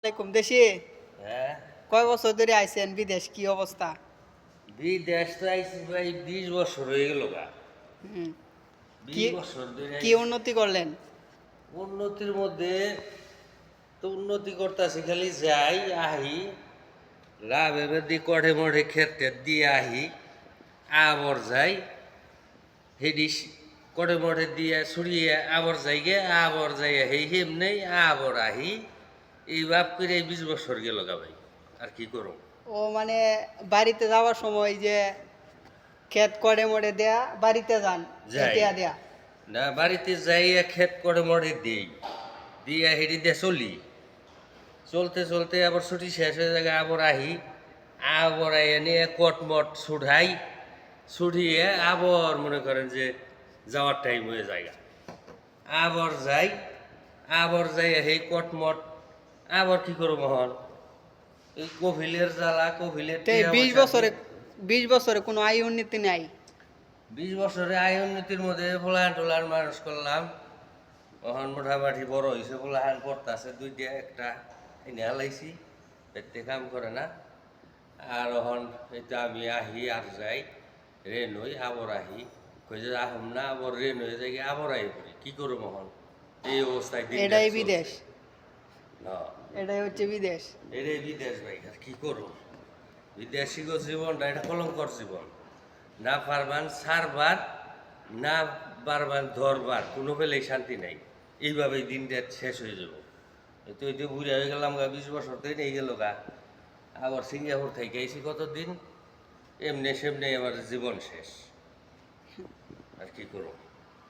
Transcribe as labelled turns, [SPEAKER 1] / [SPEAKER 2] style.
[SPEAKER 1] আলাইকুম দেশি
[SPEAKER 2] হ্যাঁ,
[SPEAKER 1] কয় বছর ধরে আইছেন বিদেশ কি অবস্থা?
[SPEAKER 2] বিদেশ তো আইসি ভাই 20 বছর হয়ে গেল গা।
[SPEAKER 1] হুম,
[SPEAKER 2] বিশ
[SPEAKER 1] কি
[SPEAKER 2] বছর ধরে
[SPEAKER 1] কি
[SPEAKER 2] আইছি।
[SPEAKER 1] উন্নতি করলেন?
[SPEAKER 2] উন্নতির মধ্যে তো উন্নতি করতেছি, খালি যাই আহি, লাভ এবার দিয়ে কঠে মঠে ক্ষেত টেত দিয়ে আহি, আবর যাই, হেডিস কঠে মঠে দিয়ে ছড়িয়ে আবর যাই গে, আবর যাই হে হেমনেই আবর আহি, এই ভাব করে 20 বছর গেল গা ভাই। আর কি করো?
[SPEAKER 1] ও মানে বাড়িতে যাওয়ার সময় যে ক্ষেত করে মরে দেয়া বাড়িতে যান
[SPEAKER 2] যাই
[SPEAKER 1] এটা দেয়া।
[SPEAKER 2] না, বাড়িতে যাইয়া ক্ষেত করে মরে দিই, দিয়া হেঁটে দিয়ে চলি, চলতে চলতে আবার ছুটি শেষ হয়ে যায়, আবার আহি, আবার এনে কটমট ছুটাই, ছুটিয়ে আবার মনে করেন যে যাওয়ার টাইম হয়ে যায়, আবার যাই, আবার যাই সেই কটমট, আবার কি করবো মহন, এই কফিলের জ্বালা, কফিলের
[SPEAKER 1] তো এই
[SPEAKER 2] টিয়া
[SPEAKER 1] বিশ
[SPEAKER 2] পয়সা
[SPEAKER 1] বছরে 20 বছরে কোনো আয় উন্নতি নাই।
[SPEAKER 2] 20 বছরে আয় উন্নতির মধ্যে ফোলাহান টোলাহান মানুষ করলাম, তখন মোটামুটি বড় হয়েছে, ফোলাহান পড়তেছে, দুইটা একটা এনে হালাইছি, পেটে কাম করে না। আর এখন এটা আমি আহি আর যাই, রেন হই আবার আহি, কই যে আহম না আবার রেন হয়ে যাই, আবার আহি পড়ি, কি করবো এখন? এই অবস্থায় দিন রাত
[SPEAKER 1] এটাই বিদেশ,
[SPEAKER 2] চলছে। না,
[SPEAKER 1] এটাই হচ্ছে বিদেশ।
[SPEAKER 2] এটাই বিদেশ ভাই, আর কি করবো? বিদেশি জীবনটা এটা কলঙ্কর জীবন, না পারবান সারবার, না পারবান ধরবার, কোনো পেলেই শান্তি নাই। এইভাবেই দিন রাত শেষ হয়ে যাব। তো এই যে বুড়া হয়ে গেলাম গা, 20 বছর তো নিয়ে গেল গা, আবার সিঙ্গাপুর থেকে এসে কতদিন, এমনি সেমনি আমার জীবন শেষ। আর কি করবো?